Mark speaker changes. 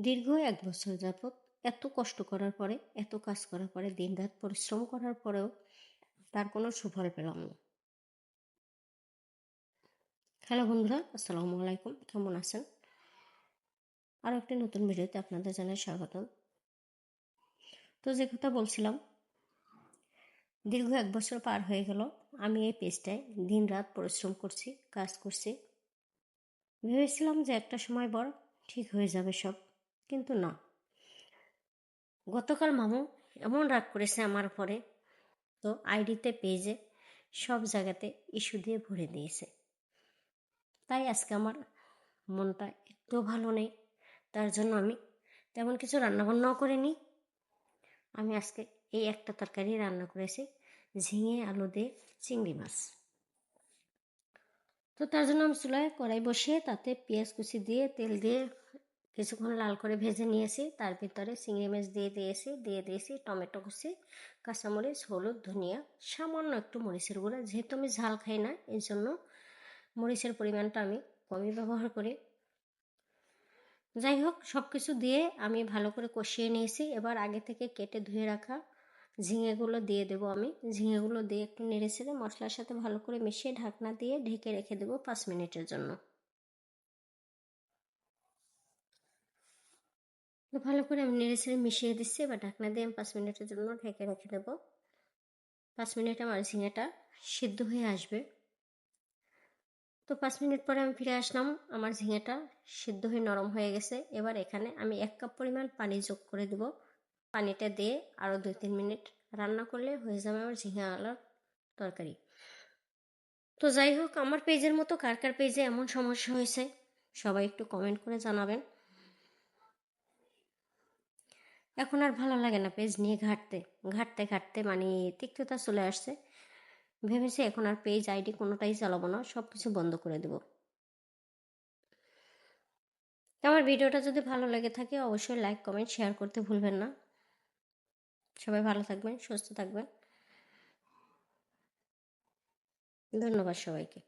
Speaker 1: দীর্ঘ ১ বছর যাবৎ এত কষ্ট করার পরে, এত কাজ করার পরে, দিনরাত পরিশ্রম করার পরেও তার কোনো সুফল পেলাম না। হ্যালো বন্ধুরা, আসসালামু আলাইকুম। কেমন আছেন? আরও একটি নতুন ভিডিওতে আপনাদের জানাই স্বাগতম। তো যে কথা বলছিলাম, দীর্ঘ ১ বছর পার হয়ে গেল। আমি এই পেজটায় দিনরাত পরিশ্রম করছি, কাজ করছি। ভেবেছিলাম যে একটা সময় পর ঠিক হয়ে যাবে সব, কিন্তু না। গতকাল মামু এমন রাগ করেছে আমার উপরে, তো আইডিতে পেজে সব জায়গাতে ইস্যু দিয়ে ভরে দিয়েছে। তাই আজকে আমার মনটা একটু ভালো নেই। তার জন্য আমি তেমন কিছু রান্নাবান্নাও করিনি। আমি আজকে এই একটা তরকারি রান্না করেছি, ঝিঙে আলু দিয়ে চিংড়ি মাছ। তো তার জন্য আমি চুলায় কড়াই বসিয়ে তাতে পেঁয়াজ কুচি দিয়ে তেল দিয়ে কিছুক্ষণ লাল করে ভেজে নিয়েছি। তার ভিতরে চিংড়ি মাছ দিয়ে দিয়েছি টমেটো কুচি, কাঁচামরিচ, হলুদ, ধনিয়া, সামান্য একটু মরিচের গুঁড়া। যেহেতু আমি ঝাল খাই না, এই জন্য মরিচের পরিমাণটা আমি কমই ব্যবহার করি। যাই হোক, সব কিছু দিয়ে আমি ভালো করে কষিয়ে নিয়েছি। এবার আগে থেকে কেটে ধুয়ে রাখা ঝিঙেগুলো দিয়ে দেবো। আমি ঝিঙেগুলো দিয়ে একটু নেড়ে ছেড়ে মশলার সাথে ভালো করে মিশিয়ে ঢাকনা দিয়ে ঢেকে রেখে দেবো 5 মিনিটের জন্য। তো ভালো করে আমি নেড়ে ছেড়ে মিশিয়ে দিচ্ছি। এবার ঢাকনা দিয়ে আমি 5 মিনিটের জন্য ঢেকে রেখে দেবো। 5 মিনিট আমার ঝিঙেটা সিদ্ধ হয়ে আসবে। তো 5 মিনিট পরে আমি ফিরে আসলাম। আমার ঝিঙেটা সিদ্ধ হয়ে নরম হয়ে গেছে। এবার এখানে আমি 1 কাপ পরিমাণ পানি যোগ করে দেব। পানিটা দিয়ে আরও 2-3 মিনিট রান্না করলে হয়ে যাবে আমার ঝিঙে আলুর তরকারি। তো যাই হোক, আমার পেজের মতো কার কার পেজে এমন সমস্যা হয়েছে সবাই একটু কমেন্ট করে জানাবেন। এখন আর ভালো লাগে না পেজ নিয়ে ঘাঁটতে ঘাঁটতে ঘাঁটতে মানে তিক্ততা চলে আসছে। ভেবেছি এখন আর পেজ আইডি কোনোটাই চালাবো না, সব কিছু বন্ধ করে দেব। আমার ভিডিওটা যদি ভালো লেগে থাকে অবশ্যই লাইক, কমেন্ট, শেয়ার করতে ভুলবেন না। সবাই ভালো থাকবেন, সুস্থ থাকবেন। ধন্যবাদ সবাইকে।